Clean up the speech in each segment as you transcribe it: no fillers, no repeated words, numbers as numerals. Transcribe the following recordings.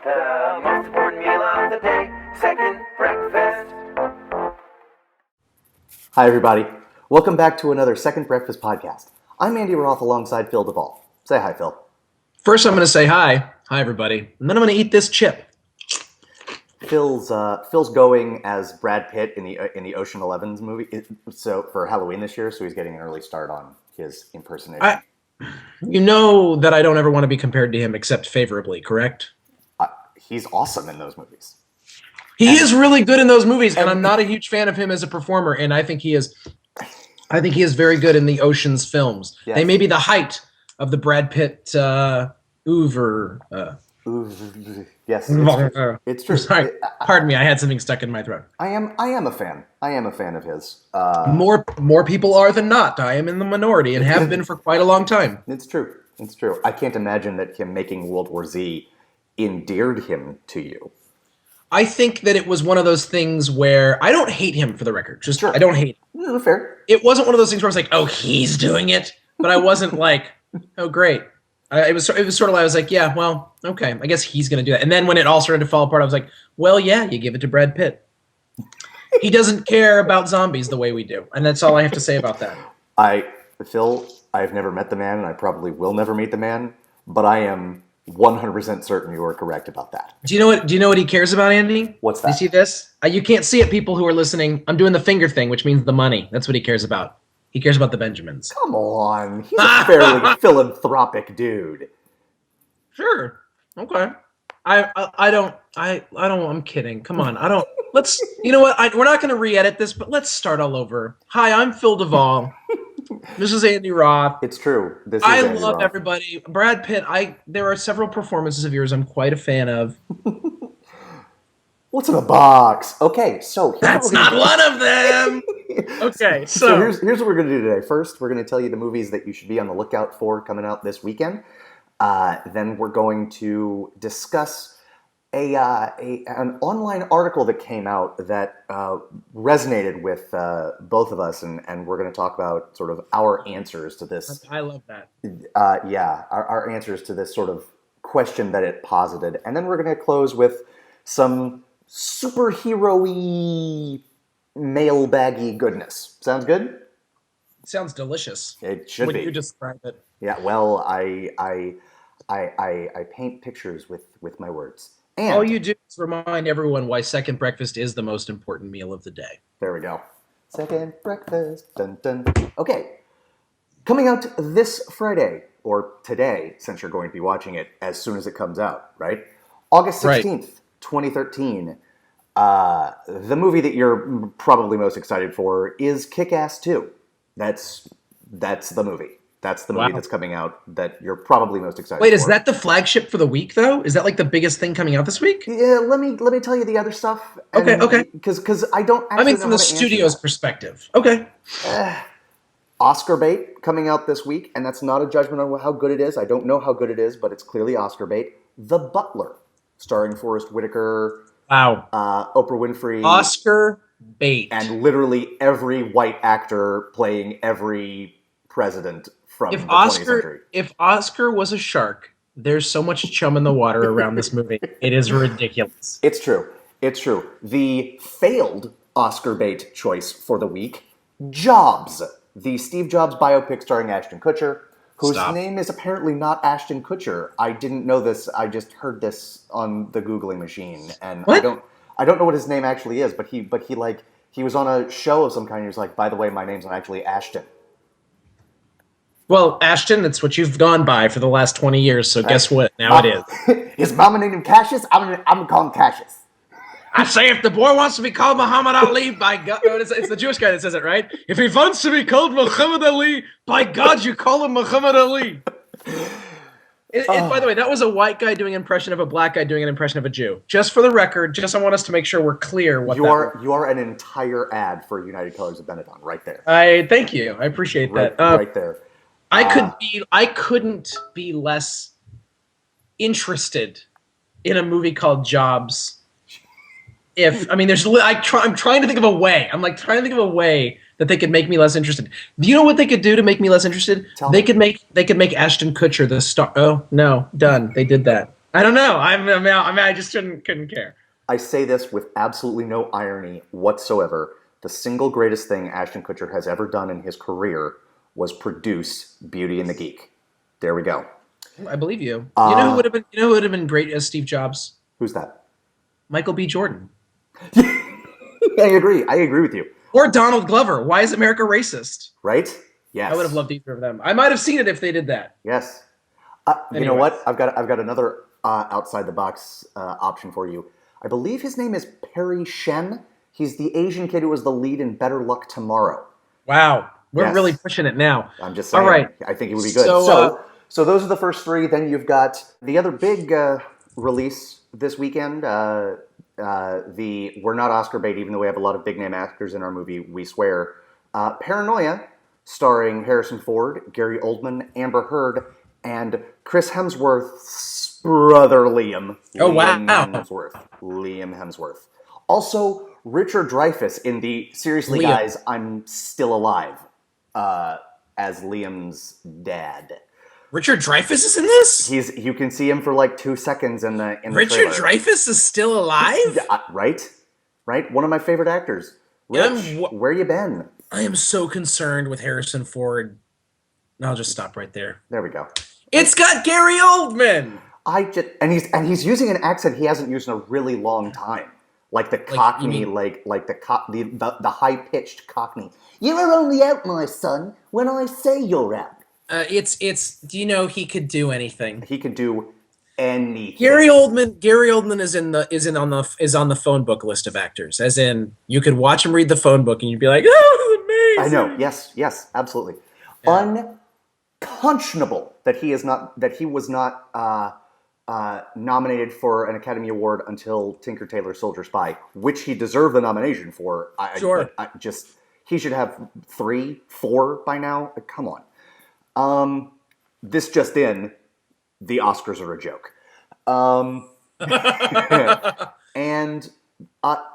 The most important meal of the day, second breakfast. Hi, everybody. Welcome back to another Second Breakfast podcast. I'm Andy Roth alongside Phil Duvall. Say hi, Phil. First, I'm going to say hi. Hi, everybody. And then I'm going to eat this chip. Phil's going as Brad Pitt in the Ocean 11's movie. So for Halloween this year, so he's getting an early start on his impersonation. You know that I don't ever want to be compared to him except favorably, correct? He's awesome in those movies. He is really good in those movies, and I'm not a huge fan of him as a performer. And I think he is very good in the Ocean's films. Yes. They may be the height of the Brad Pitt oeuvre. Yes, it's true. Sorry, pardon me. I had something stuck in my throat. I am a fan. I am a fan of his. More people are than not. I am in the minority and have been for quite a long time. It's true. It's true. I can't imagine that him making World War Z endeared him to you. I think that it was one of those things where I don't hate him, for the record. Just sure. I don't hate him. No, fair. It wasn't one of those things where I was like, oh, he's doing it. But I wasn't like, oh, great. It was sort of like, I was like, yeah, well, okay, I guess he's going to do that. And then when it all started to fall apart, I was like, well, yeah, you give it to Brad Pitt. He doesn't care about zombies the way we do. And that's all I have to say about that. Phil, I've never met the man, and I probably will never meet the man, but I am 100% certain you are correct about that. Do you know what he cares about, Andy? What's that? You see this? You can't see it, people who are listening. I'm doing the finger thing, which means the money. That's what he cares about. He cares about the Benjamins. Come on. He's a fairly philanthropic dude. Sure. Okay. I'm kidding. Come on. You know what? We're not going to re-edit this, but let's start all over. Hi, I'm Phil Duvall. This is Andy Roth. It's true. I love everybody. Brad Pitt, there are several performances of yours I'm quite a fan of. What's in the box? Okay, so that's not one of them. Okay, so here's what we're going to do today. First, we're going to tell you the movies that you should be on the lookout for coming out this weekend. Then we're going to discuss an online article that came out that resonated with both of us, and we're going to talk about sort of our answers to this. I love that. Our answers to this sort of question that it posited. And then we're going to close with some superhero-y, mailbaggy goodness. Sounds good? Sounds delicious. It should be. When you describe it. Yeah, well, I paint pictures with my words. And all you do is remind everyone why Second Breakfast is the most important meal of the day. There we go. Second Breakfast. Dun, dun. Okay. Coming out this Friday, or today, since you're going to be watching it as soon as it comes out, right? August 16th, 2013. The movie that you're probably most excited for is Kick-Ass 2. That's the movie. That's the movie that's coming out that you're probably most excited for. Wait, is that the flagship for the week, though? Is that like the biggest thing coming out this week? Yeah, let me tell you the other stuff. Okay. Because I don't actually know from the studio's perspective. Okay. Oscar bait coming out this week, and that's not a judgment on how good it is. I don't know how good it is, but it's clearly Oscar bait. The Butler, starring Forrest Whitaker. Wow. Oprah Winfrey. Oscar bait. And literally every white actor playing every president from the 20th century. If Oscar was a shark, there's so much chum in the water around this movie. It is ridiculous. It's true. The failed Oscar bait choice for the week, Jobs, the Steve Jobs biopic starring Ashton Kutcher, whose name is apparently not Ashton Kutcher. I didn't know this. I just heard this on the Googling machine, and what? I don't know what his name actually is. But he was on a show of some kind. He was like, by the way, my name's not actually Ashton. Well, Ashton, that's what you've gone by for the last 20 years. So guess what? Now it is. His mama named him Cassius. I'm gonna call him Cassius. I say, if the boy wants to be called Muhammad Ali, by God, no, it's the Jewish guy that says it, right? If he wants to be called Muhammad Ali, by God, you call him Muhammad Ali. By the way, that was a white guy doing an impression of a black guy doing an impression of a Jew. Just for the record, I want us to make sure we're clear. You are an entire ad for United Colors of Benetton, right there. Thank you. I appreciate that. Right there. I couldn't be less interested in a movie called Jobs. I'm trying to think of a way. I'm like trying to think of a way that they could make me less interested. Do you know what they could do to make me less interested? They could make Ashton Kutcher the star. Oh no, done. They did that. I don't know. I just couldn't care. I say this with absolutely no irony whatsoever. The single greatest thing Ashton Kutcher has ever done in his career was produce Beauty and the Geek. There we go. I believe you. You know who would have been? You know who would have been great as Steve Jobs? Who's that? Michael B. Jordan. I agree. I agree with you. Or Donald Glover. Why is America racist? Right? Yes. I would have loved either of them. I might have seen it if they did that. Yes. You know what? I've got another outside the box option for you. I believe his name is Perry Shen. He's the Asian kid who was the lead in Better Luck Tomorrow. Wow. We're really pushing it now. I'm just saying. All right. I think it would be good. So those are the first three. Then you've got the other big release this weekend. We're not Oscar bait, even though we have a lot of big name actors in our movie, we swear. Paranoia, starring Harrison Ford, Gary Oldman, Amber Heard, and Chris Hemsworth's brother Liam. Oh, wow. Liam Hemsworth. Also, Richard Dreyfuss in the Seriously Liam. Guys, I'm Still Alive as Liam's dad. Richard Dreyfuss is in this? You can see him for like 2 seconds in the Richard trailer. Dreyfuss is still alive? Right? One of my favorite actors. Rich, where you been? I am so concerned with Harrison Ford. I'll just stop right there. There we go. It's got Gary Oldman. And he's using an accent he hasn't used in a really long time, like the Cockney, the high pitched Cockney. You are only out, my son, when I say you're out. Do you know he could do anything? He could do anything. Gary Oldman is on the phone book list of actors. As in, you could watch him read the phone book and you'd be like, "Oh, this is amazing." I know. Yes, absolutely. Yeah. Unconscionable that he was not nominated for an Academy Award until Tinker Tailor Soldier Spy, which he deserved the nomination for. Sure. He should have 3, 4 by now. Come on. This just in, the Oscars are a joke. And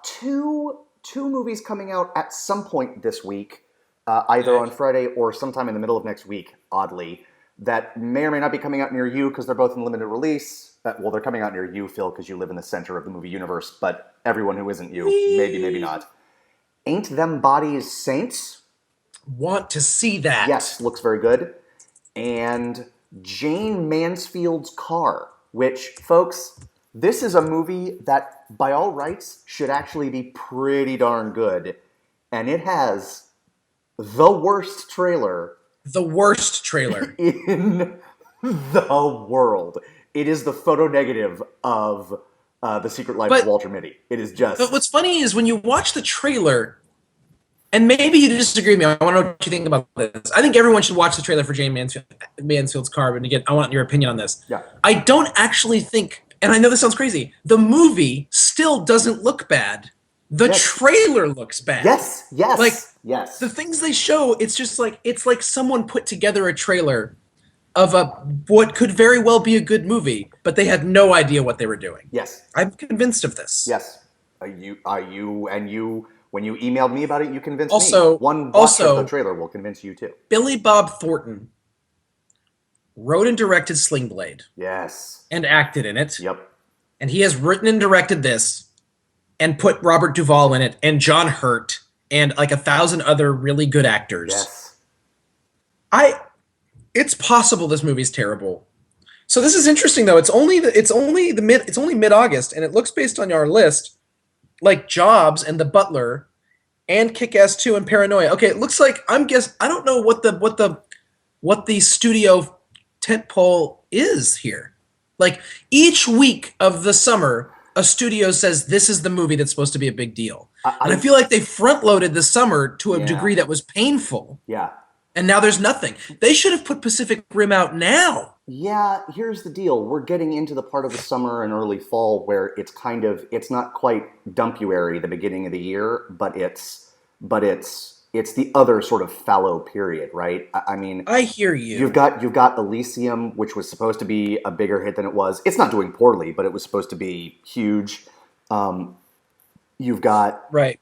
two movies coming out at some point this week, either on Friday or sometime in the middle of next week, oddly, that may or may not be coming out near you because they're both in limited release. Well, they're coming out near you, Phil, because you live in the center of the movie universe, but everyone who isn't you, maybe not. Ain't Them Bodies Saints? Want to see that. Yes, looks very good. And Jane Mansfield's Car, which, folks, this is a movie that, by all rights, should actually be pretty darn good. And it has the worst trailer. The worst trailer. In the world. It is the photo negative of The Secret Life of Walter Mitty. It is just... But what's funny is when you watch the trailer, and maybe you disagree with me, I want to know what you think about this. I think everyone should watch the trailer for Jane Mansfield's Car, and I want your opinion on this. Yeah. I don't actually think, and I know this sounds crazy, the movie still doesn't look bad. The trailer looks bad. Yes. Yes. The things they show, it's like someone put together a trailer of what could very well be a good movie, but they had no idea what they were doing. Yes. I'm convinced of this. Yes. When you emailed me about it, you convinced me. One watch also, of the trailer will convince you too. Billy Bob Thornton wrote and directed Sling Blade. Yes. And acted in it. Yep. And he has written and directed this and put Robert Duvall in it and John Hurt and like 1,000 other really good actors. Yes. It's possible this movie's terrible. So this is interesting though. It's only mid-August, and it looks based on our list like Jobs and The Butler and Kick-Ass 2 and Paranoia. Okay, it looks like I don't know what the studio tentpole is here. Like each week of the summer, a studio says this is the movie that's supposed to be a big deal. And I feel like they front-loaded the summer to a degree that was painful. Yeah. And now there's nothing. They should have put Pacific Rim out now. Yeah, here's the deal. We're getting into the part of the summer and early fall where it's not quite dumpuary the beginning of the year, but it's the other sort of fallow period, right? I mean, I hear you. You've got Elysium, which was supposed to be a bigger hit than it was. It's not doing poorly, but it was supposed to be huge. You've got right.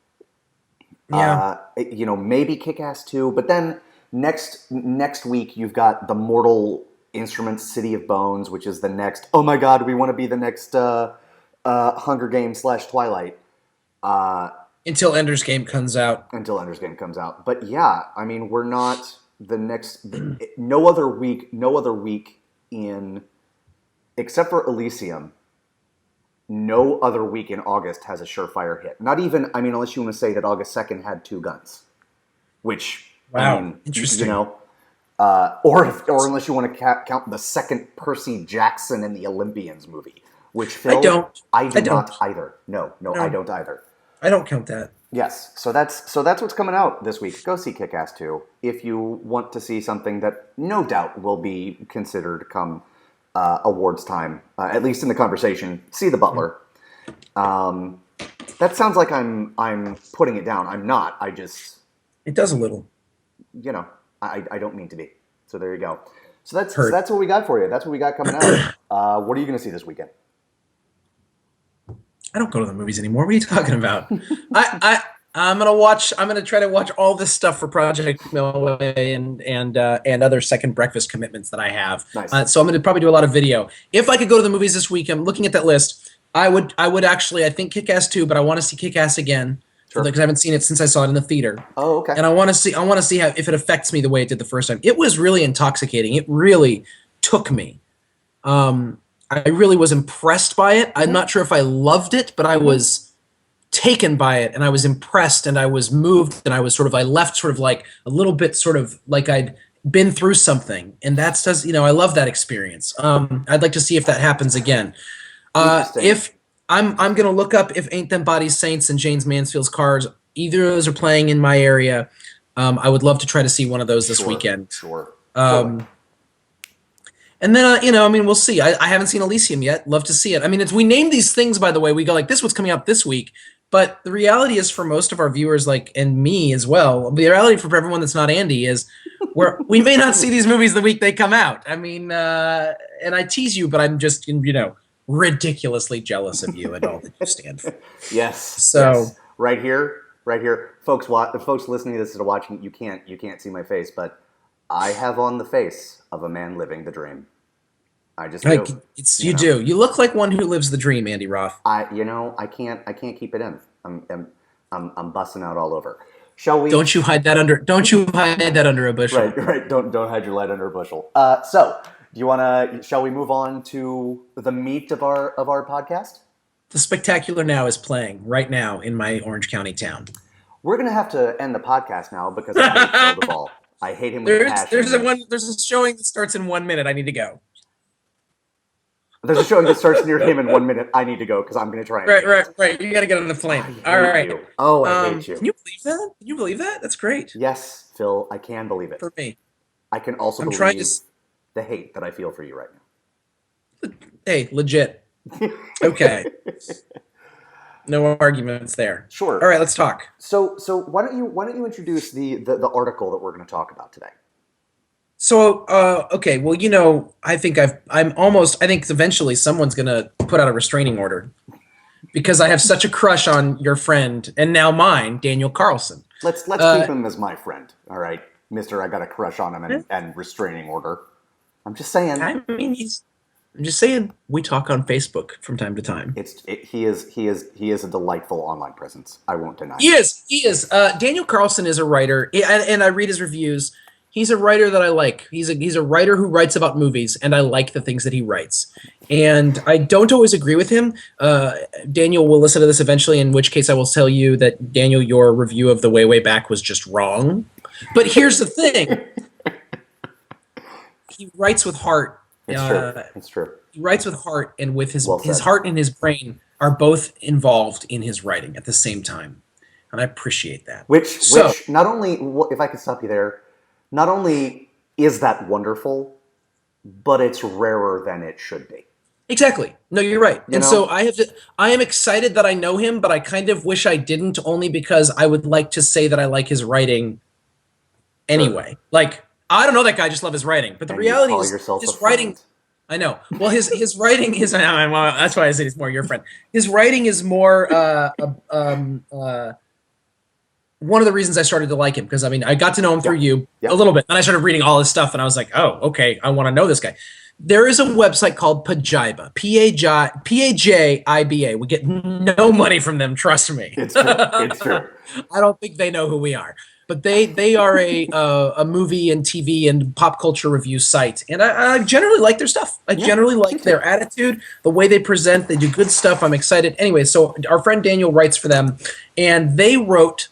Yeah. Maybe Kick-Ass 2, but then next week you've got the mortal Instruments City of Bones, which is the next. Oh my God, we want to be the next Hunger Games / Twilight. Until Ender's Game comes out. Until Ender's Game comes out. But yeah, I mean, we're not the next. No other week in, except for Elysium. No other week in August has a surefire hit. Not even, I mean, unless you want to say that August 2nd had Two Guns, which, wow, I mean, interesting. You know, or unless you want to count the second Percy Jackson and the Olympians movie, which Phil, I do not either. No, I don't either. I don't count that. Yes, so that's what's coming out this week. Go see Kick-Ass 2 if you want to see something that no doubt will be considered come awards time, at least in the conversation. See The Butler. That sounds like I'm putting it down. I'm not. I just... It does a little. You know, I don't mean to be. So there you go. So that's what we got for you. That's what we got coming out. What are you going to see this weekend? I don't go to the movies anymore. What are you talking about? I'm gonna try to watch all this stuff for Project Millway and other second breakfast commitments that I have. Nice. So I'm gonna probably do a lot of video. If I could go to the movies this week, I'm looking at that list. I would actually, I think Kick-Ass 2, but I want to see Kick-Ass again. Sure. Because I haven't seen it since I saw it in the theater. Oh, okay. And I want to see how, if it affects me the way it did the first time. It was really intoxicating. It really took me. I really was impressed by it. I'm not sure if I loved it, but I was taken by it, and I was impressed, and I was moved, and I left sort of like a little bit sort of like I'd been through something, and I love that experience. I'd like to see if that happens again. If I'm gonna look up if Ain't Them Bodies Saints and James Mansfield's Cars, either of those are playing in my area. I would love to try to see one of those this weekend. Sure. And then, we'll see. I haven't seen Elysium yet. Love to see it. I mean, we name these things, by the way. We go like, this is what's coming out this week. But the reality is for most of our viewers, and me as well, the reality for everyone that's not Andy is we may not see these movies the week they come out. I mean, and I tease you, but I'm just, ridiculously jealous of you and all that you stand for. Yes. So yes. Right here, folks. The folks listening to this and watching, you can't see my face, but I have on the face of a man living the dream. I just do. You do. You look like one who lives the dream, Andy Roth. I can't keep it in. I'm busting out all over. Shall we? Don't you hide that under a bushel. Right. Don't hide your light under a bushel. So, shall we move on to the meat of our podcast? The Spectacular Now is playing right now in my Orange County town. We're gonna have to end the podcast now because I hate Phil the Ball. I hate him with passion. There's a showing that starts in 1 minute. I need to go. There's a showing that starts near him in 1 minute. I need to go because I'm going to try. Right. You got to get on the plane. All right. You. Oh, I hate you. Can you believe that? Can you believe that? That's great. Yes, Phil, I can believe it. For me. I can also believe the hate that I feel for you right now. Hey, legit. Okay. No arguments there. Sure. All right, let's talk. So why don't you introduce the article that we're going to talk about today? So, okay, well, I think eventually someone's going to put out a restraining order because I have such a crush on your friend and now mine, Daniel Carlson. Let's keep him as my friend. All right, Mister, I got a crush on him and restraining order. I'm just saying. I'm just saying we talk on Facebook from time to time. He is a delightful online presence. I won't deny. He is. Daniel Carlson is a writer, and I read his reviews. He's a writer that I like. He's a writer who writes about movies, and I like the things that he writes. And I don't always agree with him. Daniel will listen to this eventually, in which case I will tell you that, Daniel, your review of The Way, Way Back was just wrong. But here's the thing. He writes with heart. It's true. He writes with heart, and with his heart and his brain are both involved in his writing at the same time. And I appreciate that. Which not only, if I could stop you there, not only is that wonderful, but it's rarer than it should be. Exactly. No, you're right. So I am excited that I know him, but I kind of wish I didn't, only because I would like to say that I like his writing anyway. Sure. I don't know that guy, I just love his writing. But the reality is his writing. I know. Well, his writing is. That's why I say he's more your friend. His writing is more one of the reasons I started to like him, because I mean, I got to know him through you a little bit. Then I started reading all his stuff, and I was like, oh, okay, I want to know this guy. There is a website called Pajiba, Pajiba. We get no money from them, trust me. It's true. It's true. I don't think they know who we are, but they are a movie and TV and pop culture review site, and I generally like their stuff. I generally like their attitude, the way they present. They do good stuff. I'm excited. Anyway, so our friend Daniel writes for them, and they wrote.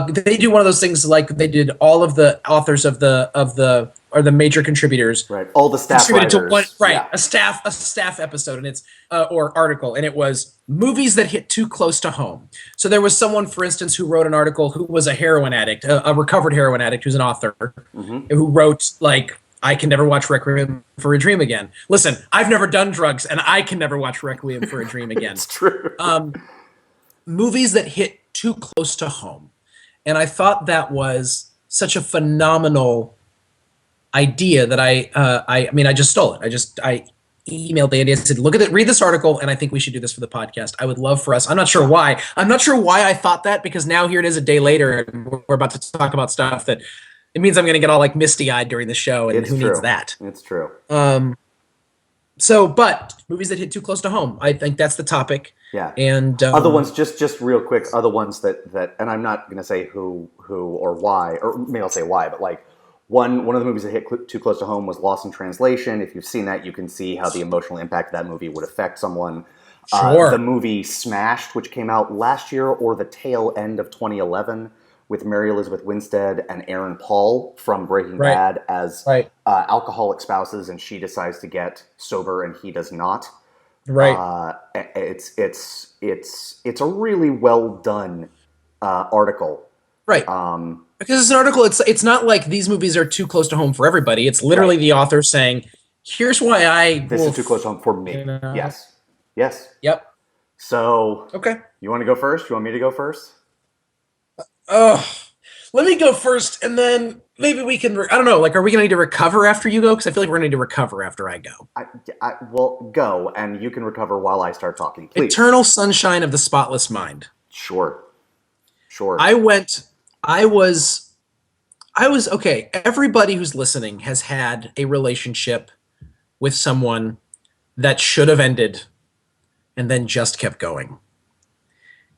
They do one of those things like they did all of the authors of the major contributors. Right. All the staff writers. To one, right. Yeah. A staff episode, and it's or article, and it was movies that hit too close to home. So there was someone, for instance, who wrote an article who was a heroin addict, a recovered heroin addict, who's an author, who wrote like, I can never watch Requiem for a Dream again. Listen, I've never done drugs, and I can never watch Requiem for a Dream again. It's true. Movies that hit too close to home. And I thought that was such a phenomenal idea that I mean, I just stole it. I emailed Andy. I said, look at it, read this article, and I think we should do this for the podcast. I would love for us. I'm not sure why I thought that, because now here it is a day later, and we're about to talk about stuff that it means I'm going to get all like misty-eyed during the show, and who needs that? It's true. But movies that hit too close to home. I think that's the topic. Yeah. And other ones, just real quick, other ones that, and I'm not going to say who or why, or maybe I'll say why, but like one of the movies that hit too close to home was Lost in Translation. If you've seen that, you can see how the emotional impact of that movie would affect someone. Sure. The movie Smashed, which came out last year or the tail end of 2011, with Mary Elizabeth Winstead and Aaron Paul from Breaking Bad as alcoholic spouses, and she decides to get sober and he does not. Right. It's a really well done article. Right. Because it's an article. It's not like these movies are too close to home for everybody. It's literally the author saying, "Here's why this is too close to home for me." Yes. Yes. Yep. So. Okay. You want to go first? You want me to go first? Let me go first, and then maybe we can. I don't know. Like, are we going to need to recover after you go? Because I feel like we're going to need to recover after I go. Well, go, and you can recover while I start talking. Please. Eternal Sunshine of the Spotless Mind. Sure. I was okay. Everybody who's listening has had a relationship with someone that should have ended, and then just kept going.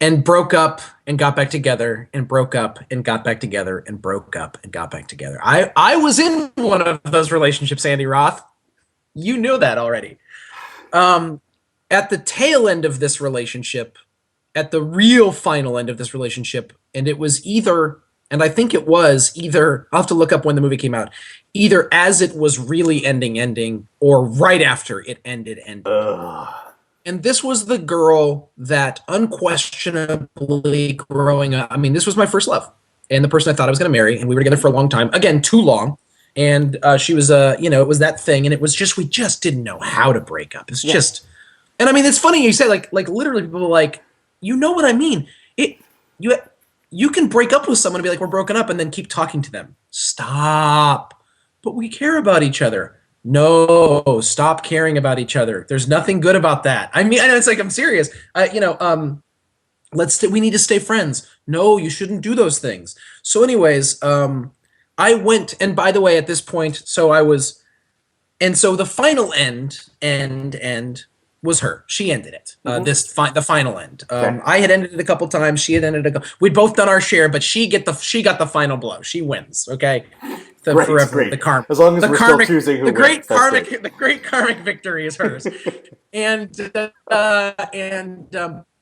And broke up and got back together, and broke up and got back together, and broke up and got back together. I was in one of those relationships, Andy Roth. You knew that already. At the tail end of this relationship, at the real final end of this relationship, and it was either, and I think it was either, I'll have to look up when the movie came out, either as it was really ending, or right after it ended. And this was the girl that unquestionably growing up, I mean, this was my first love, and the person I thought I was going to marry, and we were together for a long time. Again, too long. And she was, it was that thing, and it was just, we just didn't know how to break up. It's just, and I mean, it's funny you say, like literally people are like, you know what I mean? You can break up with someone and be like, we're broken up, and then keep talking to them. Stop. But we care about each other. No, stop caring about each other. There's nothing good about that. I mean, it's like, I'm serious. We need to stay friends. No, you shouldn't do those things. So anyways, I went, and by the way, at this point, so the final end was her. She ended it. The final end. I had ended it a couple times. She had ended it. We'd both done our share, but she got the final blow. She wins. Okay. Forever. The karma. As long as we're still choosing who wins. The great karmic victory is hers. But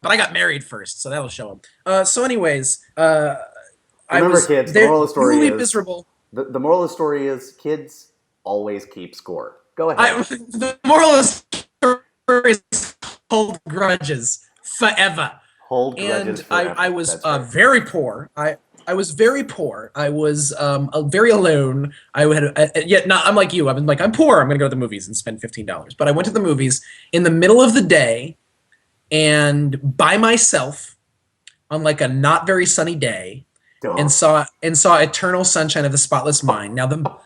I got married first, so that'll show them. So anyways, remember, kids, the moral of the story really is miserable. The moral of the story is kids always keep score. Go ahead. The moral of the story is hold grudges forever. Hold grudges forever. I was very poor. I was very poor. I was very alone. I'm like you. I'm poor. I'm going to go to the movies and spend $15. But I went to the movies in the middle of the day and by myself on like a not very sunny day and saw Eternal Sunshine of the Spotless Mind. Now the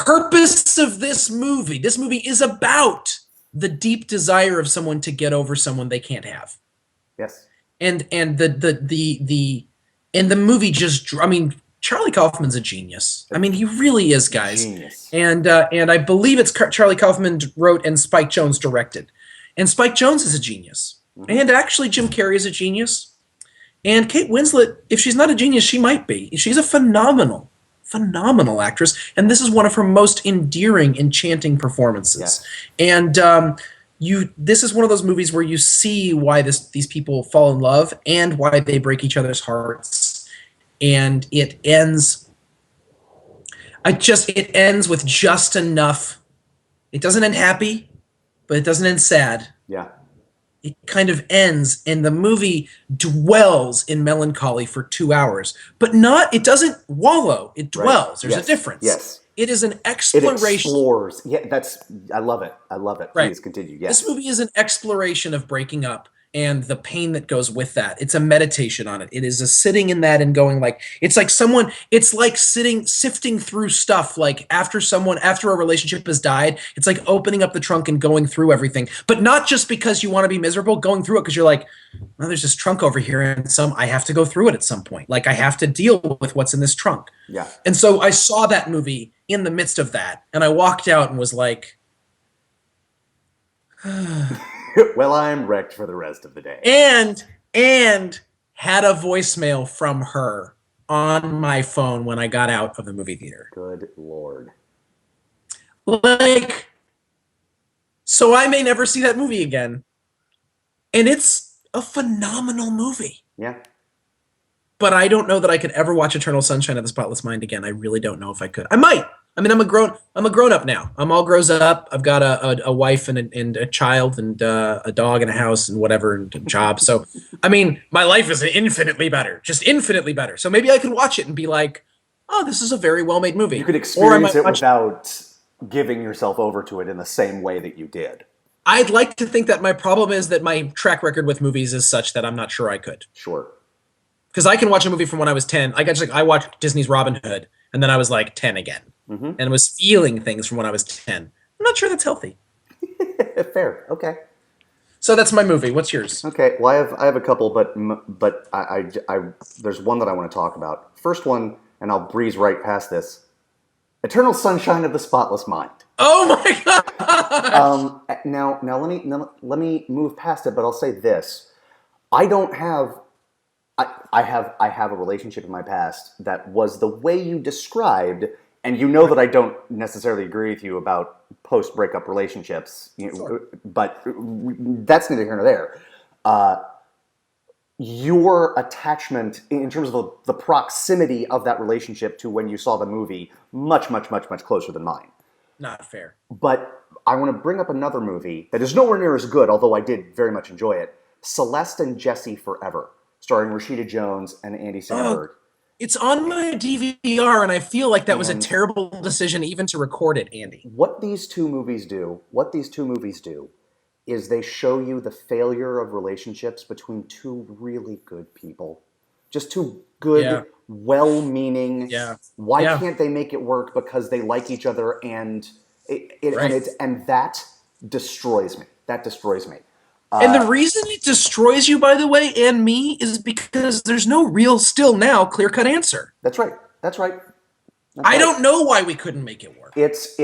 purpose of this movie is about the deep desire of someone to get over someone they can't have. Yes. And the And the movie just, I mean, Charlie Kaufman's a genius. I mean, he really is, guys. Genius. And I believe it's Charlie Kaufman wrote and Spike Jonze directed. And Spike Jonze is a genius. Mm-hmm. And actually, Jim Carrey is a genius. And Kate Winslet, if she's not a genius, she might be. She's a phenomenal actress. And this is one of her most endearing, enchanting performances. Yeah. And this is one of those movies where you see why these people fall in love and why they break each other's hearts. And it ends with just enough. It doesn't end happy, but it doesn't end sad. Yeah. It kind of ends, and the movie dwells in melancholy for 2 hours. But it doesn't wallow. It dwells. Right. There's a difference. Yes. It is an exploration. It explores. Yeah, I love it. Right. Please continue. Yes. This movie is an exploration of breaking up and the pain that goes with that. It's a meditation on it. It is a sitting in that and going it's like sifting through stuff. Like after a relationship has died, it's like opening up the trunk and going through everything. But not just because you want to be miserable, going through it because you're like, well, there's this trunk over here and I have to go through it at some point. Like I have to deal with what's in this trunk. Yeah. And so I saw that movie in the midst of that, and I walked out and was like, well, I'm wrecked for the rest of the day. And had a voicemail from her on my phone when I got out of the movie theater. Good Lord. So I may never see that movie again. And it's a phenomenal movie. Yeah. But I don't know that I could ever watch Eternal Sunshine of the Spotless Mind again. I really don't know if I could. I might. I mean, I'm a grown up now. I'm all grown up. I've got a wife and a child and a dog and a house and whatever and a job. So, I mean, my life is infinitely better, just infinitely better. So maybe I could watch it and be like, oh, this is a very well-made movie. You could experience it without giving yourself over to it in the same way that you did. I'd like to think that my problem is that my track record with movies is such that I'm not sure I could. Sure. Because I can watch a movie from when I was 10. I watched Disney's Robin Hood, and then I was like 10 again. Mm-hmm. And was feeling things from when I was 10. I'm not sure that's healthy. Fair. Okay. So that's my movie. What's yours? Okay. Well, I have a couple, but I there's one that I want to talk about. First one, and I'll breeze right past this. Eternal Sunshine of the Spotless Mind. Oh my God! Now let me move past it, but I'll say this: I don't have. I have a relationship in my past that was the way you described, and you know that I don't necessarily agree with you about post-breakup relationships, Sure. But that's neither here nor there. Your attachment, in terms of the proximity of that relationship to when you saw the movie, much closer than mine. Not fair. But I want to bring up another movie that is nowhere near as good, although I did very much enjoy it. Celeste and Jesse Forever, starring Rashida Jones and Andy Samberg. It's on my DVR, and I feel like that was a terrible decision even to record it, Andy. What these two movies do is they show you the failure of relationships between two really good people. Just two good, well-meaning. Yeah. Why can't they make it work? Because they like each other, and and that destroys me. That destroys me. And the reason it destroys you, by the way, and me, is because there's no real, still now, clear-cut answer. That's right. I don't know why we couldn't make it work. It's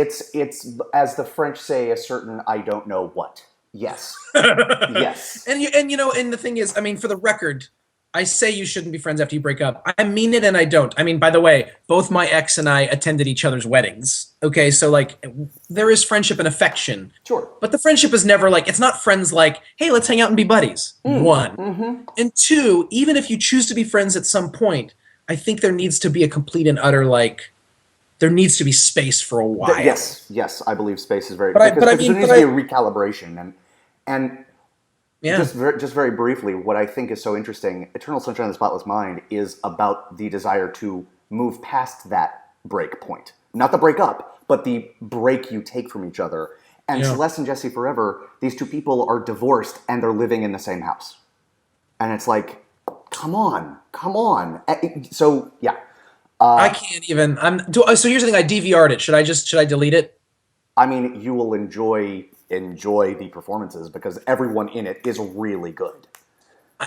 as the French say, a certain I don't know what. Yes. Yes. And the thing is, I mean, for the record, I say you shouldn't be friends after you break up. I mean it, and I don't. I mean, by the way, both my ex and I attended each other's weddings. Okay, so there is friendship and affection. Sure. But the friendship is never it's not friends like, hey, let's hang out and be buddies. One. Mm-hmm. And two, even if you choose to be friends at some point, I think there needs to be a complete and utter there needs to be space for a while. Yes, I believe space is very. But there needs to be a recalibration, and just very briefly, what I think is so interesting, Eternal Sunshine of the Spotless Mind is about the desire to move past that break point, not the break up, but the break you take from each other. And Celeste and Jesse Forever, these two people are divorced and they're living in the same house, and it's like, come on. So yeah. I can't even. So here's the thing. I DVR'd it. Should I delete it? I mean, you will enjoy the performances because everyone in it is really good.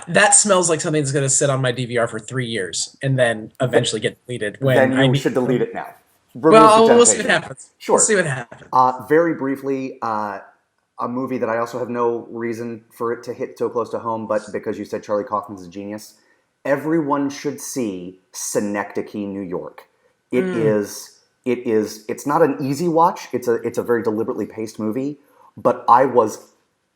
That smells like something that's going to sit on my DVR for 3 years and then eventually get deleted Then when I you need. should delete it now. Remove the Well, we'll see what temptation. happens. We'll Sure. see what happens. Very briefly, a movie that I also have no reason for it to hit so close to home, but because you said Charlie Kaufman's a genius, everyone should see Synecdoche, New York. It's not an easy watch. It's a very deliberately paced movie, but I was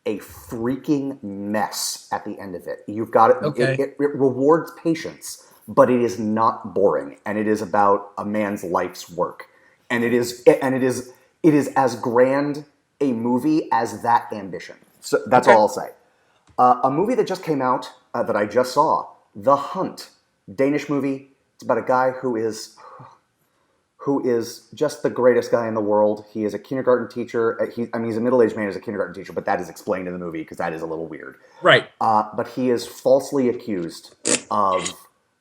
a freaking mess at the end of it. You've got it. Okay. It rewards patience, but it is not boring, and it is about a man's life's work, and it is as grand a movie as that ambition. So that's all I'll say. A movie that just came out that I just saw, The Hunt, Danish movie. It's about a guy who is just the greatest guy in the world. He is a kindergarten teacher. He's a middle-aged man as a kindergarten teacher, but that is explained in the movie because that is a little weird. Right. But he is falsely accused of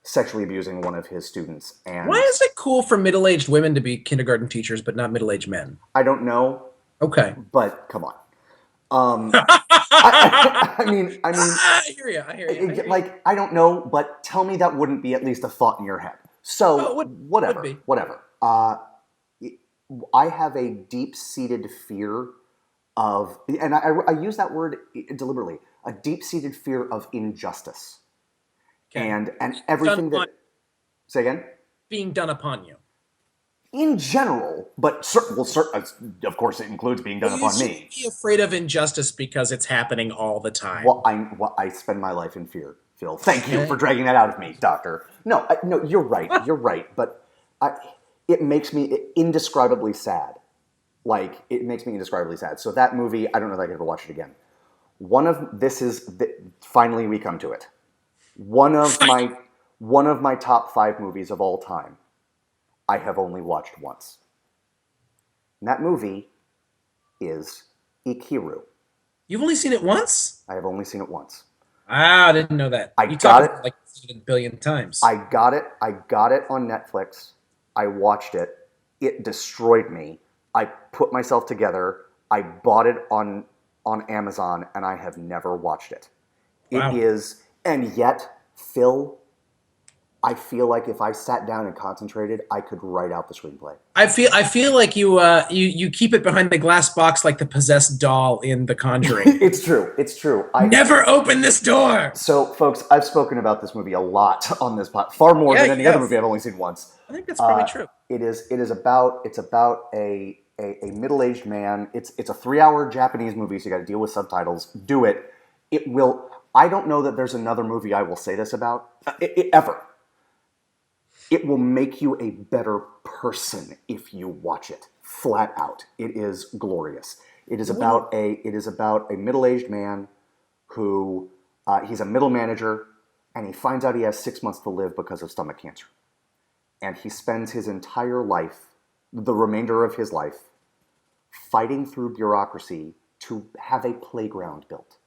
sexually abusing one of his students. And Why is it cool for middle-aged women to be kindergarten teachers but not middle-aged men? I don't know, Okay. but come on. I mean, I hear you. like, I don't know, but tell me that wouldn't be at least a thought in your head. So, whatever. I have a deep-seated fear of, and I use that word deliberately, a deep-seated fear of injustice. Okay. And everything that... Say again? Being done upon you. In general, but of course it includes being done upon me. Be afraid of injustice because it's happening all the time. Well, I spend my life in fear, Phil. Thank you for dragging that out of me, Doctor. No, you're right. You're right. But it makes me indescribably sad. Like, it makes me indescribably sad. So that movie, I don't know if I could ever watch it again. Finally we come to it. One of my top 5 movies of all time, I have only watched once. And that movie is Ikiru. You've only seen it once? I have only seen it once. Ah, I didn't know that. I got it like a billion times. I got it on Netflix. I watched it. It destroyed me. I put myself together. I bought it on Amazon, and I have never watched it. Wow. It is, and yet, Phil, I feel like if I sat down and concentrated, I could write out the screenplay. I feel like you keep it behind the glass box like the possessed doll in The Conjuring. It's true. Never open this door. So, folks, I've spoken about this movie a lot on this pod, far more than any other movie I've only seen once. I think that's probably true. It's about a middle-aged man. It's a 3-hour Japanese movie, so you got to deal with subtitles. Do it. It will. I don't know that there's another movie I will say this about ever. It will make you a better person if you watch it. Flat out. It is glorious. It is about a middle-aged man who he's a middle manager, and he finds out he has 6 months to live because of stomach cancer. And he spends his entire life, the remainder of his life, fighting through bureaucracy to have a playground built.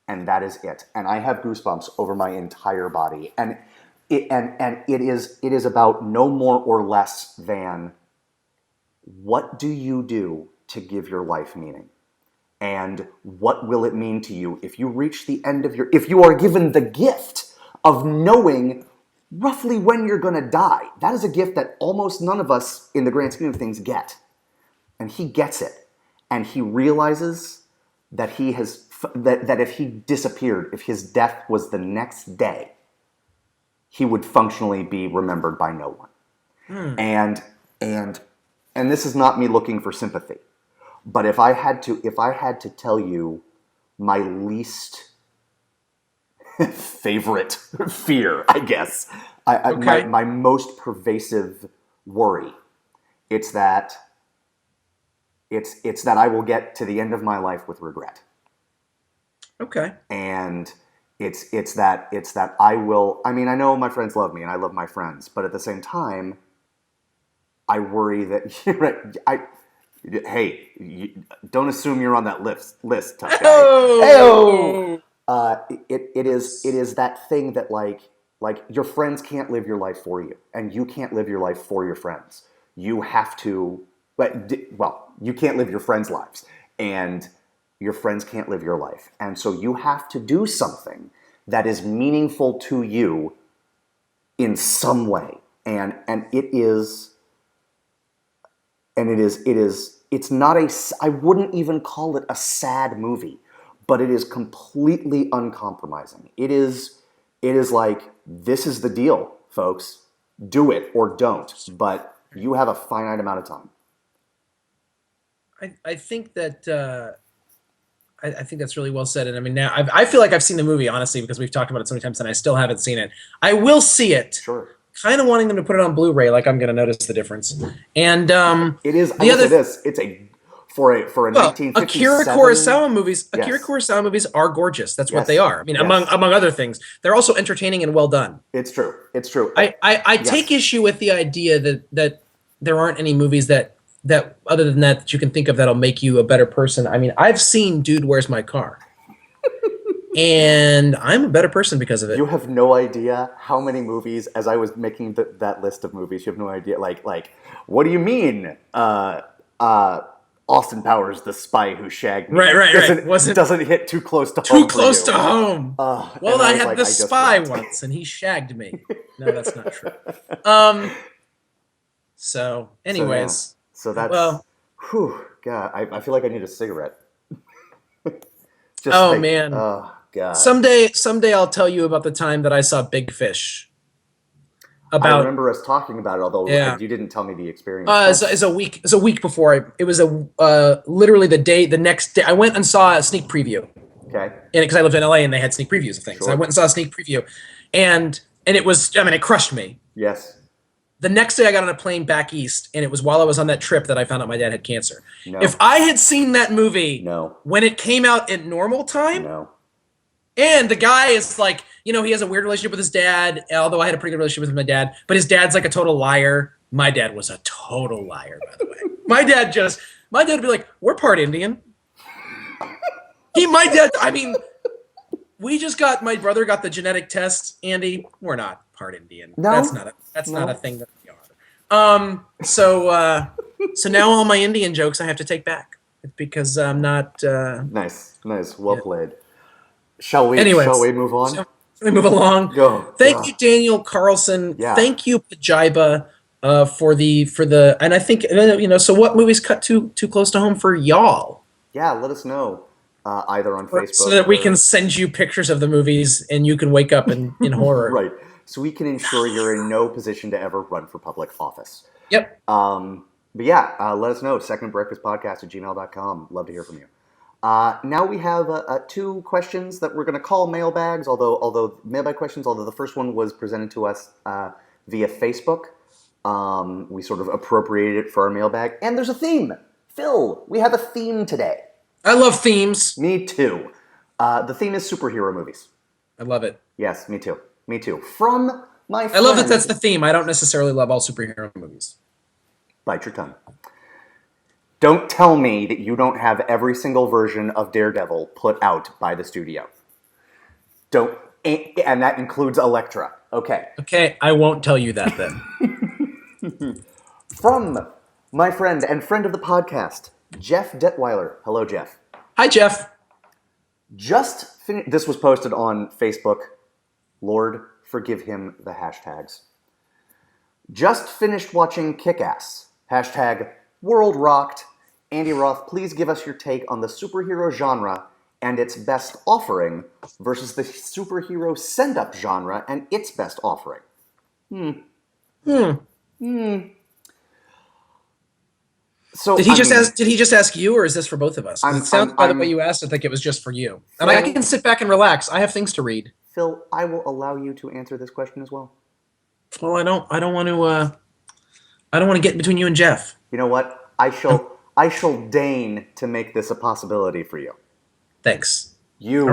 And that is it. And I have goosebumps over my entire body. And it is about no more or less than, what do you do to give your life meaning? And what will it mean to you if you reach the end of if you are given the gift of knowing roughly when you're going to die? That is a gift that almost none of us in the grand scheme of things get. And he gets it. And he realizes that that if he disappeared, if his death was the next day, he would functionally be remembered by no one. And this is not me looking for sympathy, but if I had to tell you my least favorite fear, I guess, my most pervasive worry, it's that I will get to the end of my life with regret. Okay. And it's that I will. I mean, I know my friends love me, and I love my friends, but at the same time, I worry that hey, don't assume you're on that list, tough guy. Oh! It is that thing that like your friends can't live your life for you, and you can't live your life for your friends. You have to. You can't live your friends' lives, and your friends can't live your life. And so you have to do something that is meaningful to you in some way, and it's not I wouldn't even call it a sad movie, but it is completely uncompromising. It is like, this is the deal, folks. Do it or don't, but you have a finite amount of time. I think that I think that's really well said. And I mean, now I feel like I've seen the movie, honestly, because we've talked about it so many times, and I still haven't seen it. I will see it. Sure. Kind of wanting them to put it on Blu-ray, like I'm going to notice the difference. And it is. I will say this: it's for a 1957. Akira Kurosawa movies. Yes. Akira Kurosawa movies are gorgeous. That's what Yes. they are. I mean, Yes. among other things, they're also entertaining and well done. It's true. It's true. I Yes. take issue with the idea that there aren't any movies that other than that you can think of that'll make you a better person. I mean, I've seen Dude, Where's My Car? And I'm a better person because of it. You have no idea how many movies, as I was making that list of movies, you have no idea. Like, what do you mean? Austin Powers, The Spy Who Shagged Me. Right. Doesn't hit too close to home. Too close to home. Well, I had like, the spy once, and he shagged me. No, that's not true. So, anyways. So that's, whew, God, I feel like I need a cigarette. Man. Oh, God. Someday I'll tell you about the time that I saw Big Fish. I remember us talking about it, although you didn't tell me the experience. It's a week before. It was literally the next day. I went and saw a sneak preview. Okay. And because I lived in LA and they had sneak previews of things. Sure. So I went and saw a sneak preview. And it was, I mean, it crushed me. Yes. The next day I got on a plane back east, and it was while I was on that trip that I found out my dad had cancer. No. If I had seen that movie No. when it came out in normal time, No. and the guy is like, he has a weird relationship with his dad, although I had a pretty good relationship with my dad, but his dad's like a total liar. My dad was a total liar, by the way. My dad would be like, we're part Indian. My brother got the genetic test, Andy. We're not part Indian. No? That's not a thing that we are. So now all my Indian jokes I have to take back because I'm not. Nice. Well played. Shall we move on? Shall we move along? Go. Thank you, Daniel Carlson. Yeah. Thank you, Pajiba, for the. And I think So what movies cut too close to home for y'all? Yeah, let us know. Either on Facebook, so that we can send you pictures of the movies and you can wake up in horror. Right. So we can ensure you're in no position to ever run for public office. Yep. But yeah, let us know. secondbreakfastpodcast@gmail.com. Love to hear from you. Now we have 2 questions that we're going to call mailbags, although mailbag questions, although the first one was presented to us via Facebook. We sort of appropriated it for our mailbag. And there's a theme. Phil, we have a theme today. I love themes. Me too. The theme is superhero movies. I love it. Yes, me too. From my friend... I love that that's the theme. I don't necessarily love all superhero movies. Bite your tongue. Don't tell me that you don't have every single version of Daredevil put out by the studio. And that includes Elektra. Okay. Okay, I won't tell you that then. From my friend and friend of the podcast, Jeff Detweiler. Hello, Jeff. Hi, Jeff. This was posted on Facebook. Lord, forgive him the hashtags. Just finished watching Kick-Ass. #World Rocked. Andy Roth, please give us your take on the superhero genre and its best offering versus the superhero send-up genre and its best offering. So did he just ask you, or is this for both of us? It sounds by the way you asked, I think it was just for you. And I can sit back and relax. I have things to read. Phil, I will allow you to answer this question as well. Well, I don't want to get in between you and Jeff. You know what? I shall deign to make this a possibility for you. Thanks. You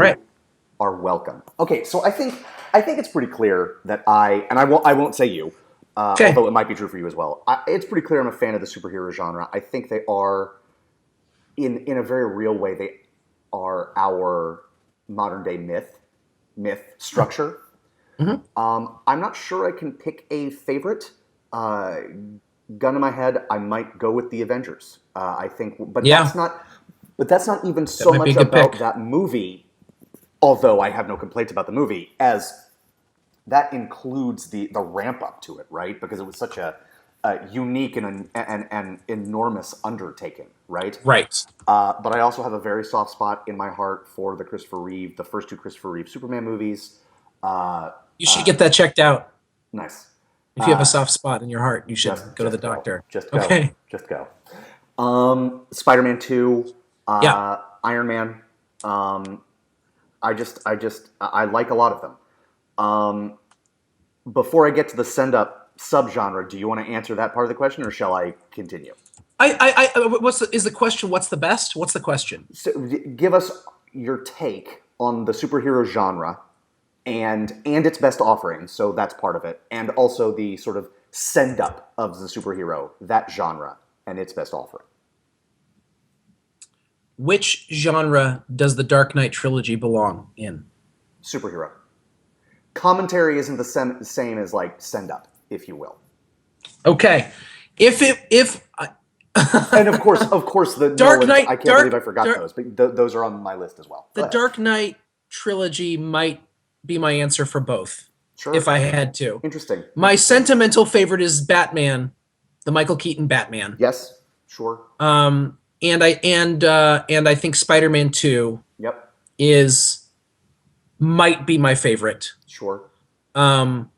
are welcome. Okay, so I think it's pretty clear that I won't say you, although it might be true for you as well. It's pretty clear I'm a fan of the superhero genre. I think they are, in a very real way, they are our modern day myth structure. Mm-hmm. I'm not sure I can pick a favorite. Gun in my head, I might go with the Avengers. I think, that's not even so much about that movie although I have no complaints about the movie, as that includes the ramp up to it, right? Because it was such a unique and an enormous undertaking, right? Right. But I also have a very soft spot in my heart for the first two Christopher Reeve Superman movies. You should get that checked out. Nice. If you have a soft spot in your heart, you should go to the doctor. Just go. Okay. Just go. Spider-Man 2, Yeah. Iron Man. I like a lot of them. Before I get to the send-up subgenre, do you want to answer that part of the question, or shall I continue? Is the question, what's the best? What's the question? So, give us your take on the superhero genre and its best offerings, so that's part of it, and also the sort of send-up of the superhero, that genre, and its best offering. Which genre does the Dark Knight trilogy belong in? Superhero. Commentary isn't the same as, like, send-up, if you will. Okay. And of course, the Dark Knight. I can't believe I forgot those, but those are on my list as well. The Dark Knight trilogy might be my answer for both. Sure. If I had to. Interesting. My sentimental favorite is Batman, the Michael Keaton Batman. Yes. Sure. And I think Spider-Man 2 Yep. might be my favorite. Sure. Love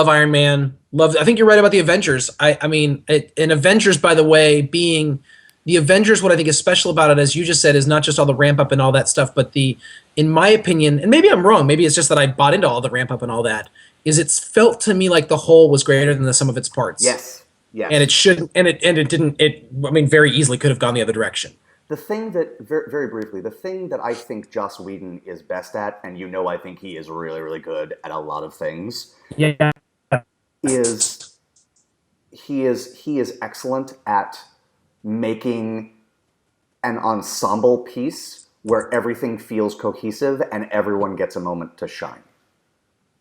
Iron Man. I think you're right about the Avengers. And Avengers, by the way, being the Avengers, what I think is special about it, as you just said, is not just all the ramp up and all that stuff, but in my opinion, and maybe I'm wrong, maybe it's just that I bought into all the ramp up and all that, is it's felt to me like the whole was greater than the sum of its parts. Yes. Yes. And it should, and it didn't. Very easily could have gone the other direction. The thing that, very, very briefly, the thing that I think Joss Whedon is best at, and I think he is really, really good at a lot of things. Yeah. Is he is excellent at making an ensemble piece where everything feels cohesive and everyone gets a moment to shine.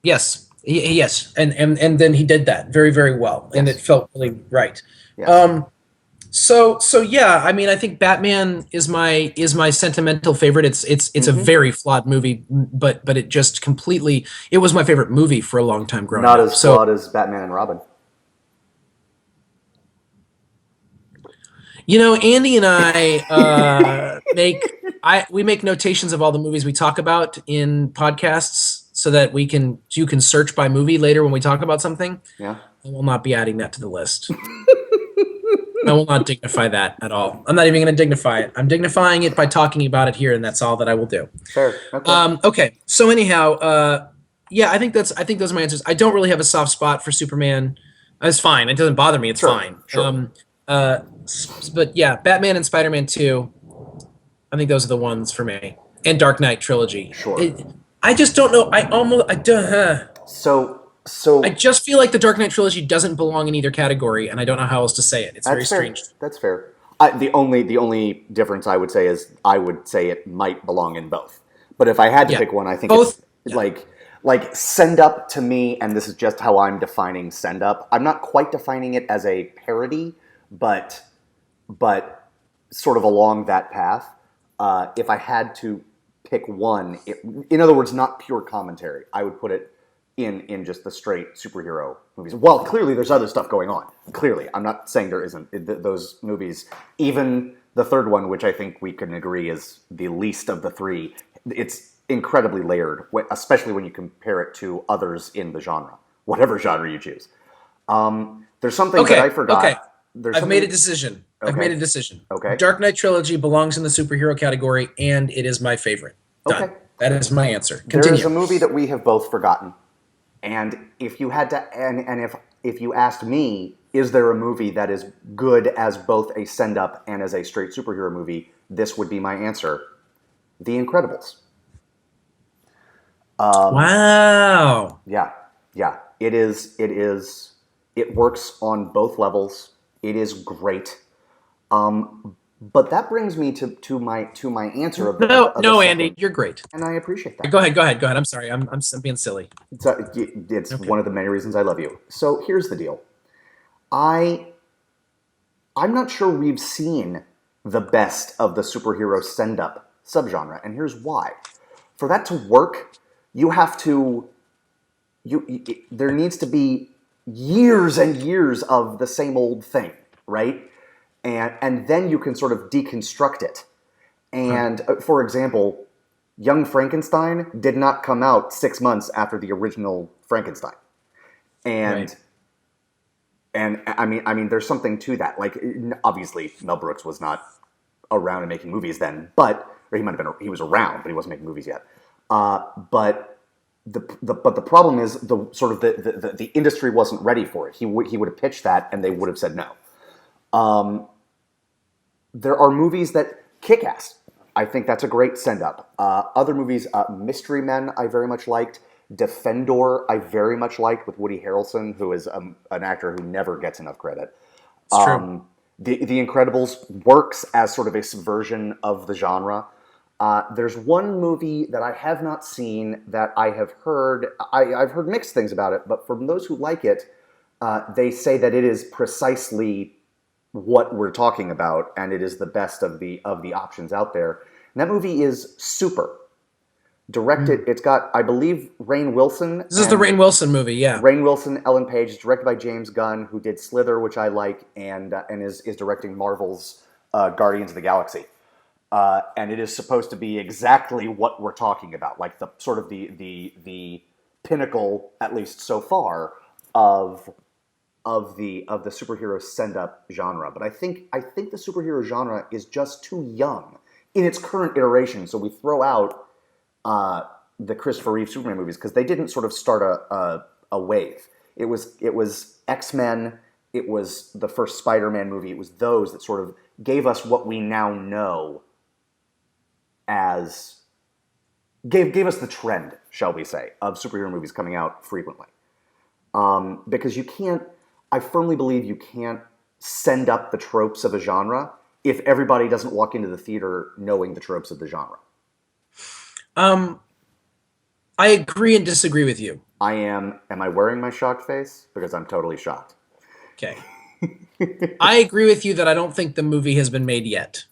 Yes. Yes. And then he did that very, very well. Yes. And it felt really right. Yes. So yeah, I think Batman is my sentimental favorite. It's a very flawed movie, but it just completely, it was my favorite movie for a long time growing up. Not as flawed as Batman and Robin. Andy and I we make notations of all the movies we talk about in podcasts so that you can search by movie later when we talk about something. Yeah. I will not be adding that to the list. I will not dignify that at all. I'm not even going to dignify it. I'm dignifying it by talking about it here, and that's all that I will do. Fair. Okay. Okay. So anyhow, yeah, I think those are my answers. I don't really have a soft spot for Superman. It's fine. It doesn't bother me. It's fine. Sure. But yeah, Batman and Spider-Man 2, I think those are the ones for me. And Dark Knight trilogy. Sure. I just don't know. So I just feel like the Dark Knight trilogy doesn't belong in either category, and I don't know how else to say it. It's very strange. That's fair. The only difference I would say is I would say it might belong in both. But if I had to pick one, I think both. It's like send up to me, and this is just how I'm defining send up. I'm not quite defining it as a parody, but sort of along that path. If I had to pick one, in other words, not pure commentary, I would put it in just the straight superhero movies. Well, clearly there's other stuff going on. Clearly. I'm not saying there isn't. Those movies, even the third one, which I think we can agree is the least of the three, it's incredibly layered, especially when you compare it to others in the genre, whatever genre you choose. There's something that I forgot. Okay. I've made a decision. Okay. Dark Knight trilogy belongs in the superhero category, and it is my favorite. Done. Okay. That is my answer. Continue. There is a movie that we have both forgotten. And if you had to, and if you asked me, is there a movie that is good as both a send-up and as a straight superhero movie, this would be my answer: The Incredibles. Wow. Yeah. It is. It works on both levels. It is great. But that brings me to my answer of no, Andy, you're great, and I appreciate that. Go ahead. I'm sorry, I'm being silly. It's okay. One of the many reasons I love you. So here's the deal. I'm not sure we've seen the best of the superhero send-up subgenre, and here's why. For that to work, you have to there needs to be years and years of the same old thing, right? And then you can sort of deconstruct it. And for example, Young Frankenstein did not come out 6 months after the original Frankenstein. And I mean, there's something to that. Like, obviously, Mel Brooks was not around and making movies then, or he was around, but he wasn't making movies yet. But the problem is the industry wasn't ready for it. He would have pitched that, and they would have said no. There are movies that kick ass. I think that's a great send up. Other movies, Mystery Men, I very much liked. Defendor, I very much liked, with Woody Harrelson, who is an actor who never gets enough credit. It's true. The Incredibles works as sort of a subversion of the genre. There's one movie that I have not seen that I have heard. I've heard mixed things about it, but from those who like it, they say that it is precisely what we're talking about, and it is the best of the options out there. And that movie is Super. Directed, It's got, I believe, Rainn Wilson. This is the Rainn Wilson movie, yeah. Rainn Wilson, Ellen Page. It's directed by James Gunn, who did Slither, which I like, and is directing Marvel's Guardians of the Galaxy. And it is supposed to be exactly what we're talking about, like the sort of the pinnacle, at least so far, of the superhero send-up genre. But I think the superhero genre is just too young in its current iteration. So we throw out the Christopher Reeve Superman movies because they didn't sort of start a wave. It was X-Men. It was the first Spider-Man movie. It was those that sort of gave us what we now know as gave us the trend, shall we say, of superhero movies coming out frequently. Because I firmly believe you can't send up the tropes of a genre if everybody doesn't walk into the theater knowing the tropes of the genre. I agree and disagree with you. Am I wearing my shocked face? Because I'm totally shocked. Okay. I agree with you that I don't think the movie has been made yet.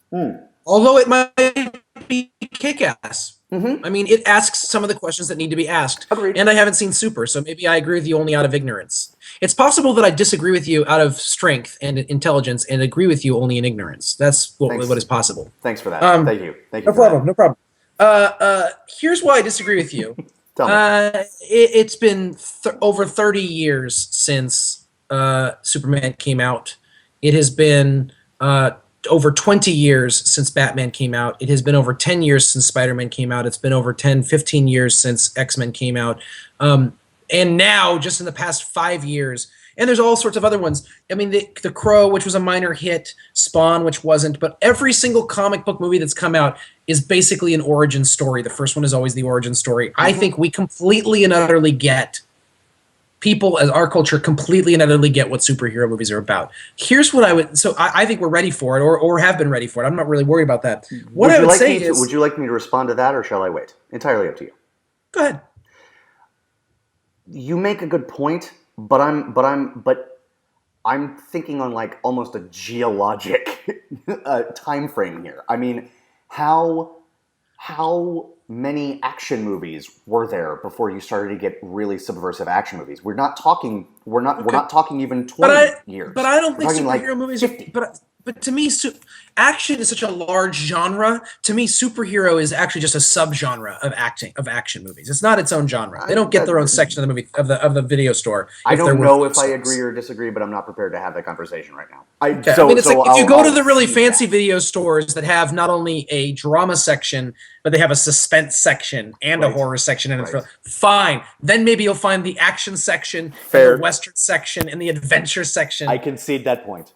Although it might be kick-ass. Mm-hmm. I mean, it asks some of the questions that need to be asked. Agreed. And I haven't seen Super, so maybe I agree with you only out of ignorance. It's possible that I disagree with you out of strength and intelligence and agree with you only in ignorance. That's what is possible. Thanks for that. Thank you. No problem. No problem. Here's why I disagree with you. Tell me. It's been over 30 years since Superman came out. It has been over 20 years since Batman came out. It has been over 10 years since Spider-Man came out. It's been over 10, 15 years since X-Men came out. And now, just in the past 5 years, and there's all sorts of other ones. I mean, The Crow, which was a minor hit, Spawn, which wasn't, but every single comic book movie that's come out is basically an origin story. The first one is always the origin story. Mm-hmm. I think we completely and utterly get, people as our culture completely and utterly get what superhero movies are about. Here's what I think we're ready for it, or have been ready for it. I'm not really worried about that. What I would say is... Would you like me to respond to that, or shall I wait? Entirely up to you. Go ahead. You make a good point, but I'm thinking on like almost a geologic time frame here. I mean, how many action movies were there before you started to get really subversive action movies? We're not talking even 20 years. But I don't think superhero like movies 50. But to me, action is such a large genre. To me, superhero is actually just a subgenre of action movies. It's not its own genre. They don't get their own section of the movie of the video store. I don't know if I agree or disagree, but I'm not prepared to have that conversation right now. It's like if you go to the really fancy video stores that have not only a drama section, but they have a suspense section and a horror section and a thriller. Fine. Then maybe you'll find the action section, and the western section, and the adventure section. I concede that point.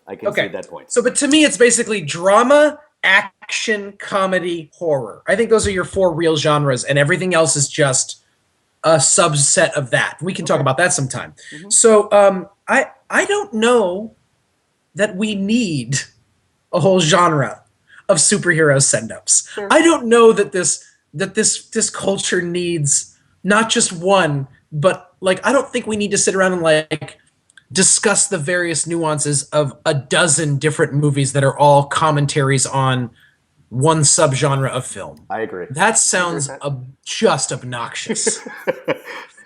So, but to me, it's basically drama, action, comedy, horror. I think those are your four real genres, and everything else is just a subset of that. We can talk about that sometime. Mm-hmm. So, I don't know that we need a whole genre of superhero send-ups. Sure. I don't know that this culture needs not just one, but like I don't think we need to sit around and like discuss the various nuances of a dozen different movies that are all commentaries on one subgenre of film. I agree. That sounds just obnoxious.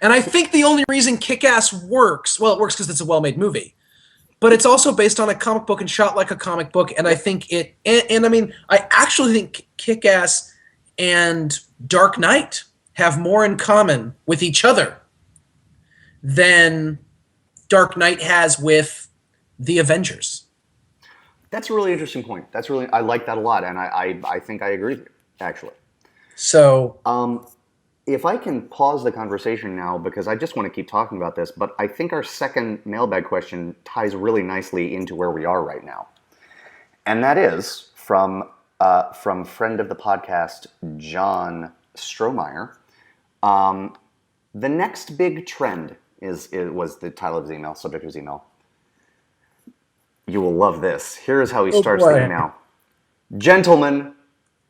And I think the only reason Kick-Ass works, well, it works because it's a well-made movie, but it's also based on a comic book and shot like a comic book. And I think and I mean, I actually think Kick-Ass and Dark Knight have more in common with each other than Dark Knight has with the Avengers. That's a really interesting point. I like that a lot, and I think I agree with you, actually. So, if I can pause the conversation now, because I just want to keep talking about this, but I think our second mailbag question ties really nicely into where we are right now. And that is from friend of the podcast, John Strohmeyer. The next big trend was the title of his email, subject of his email. You will love this. Here is how he starts the email. Gentlemen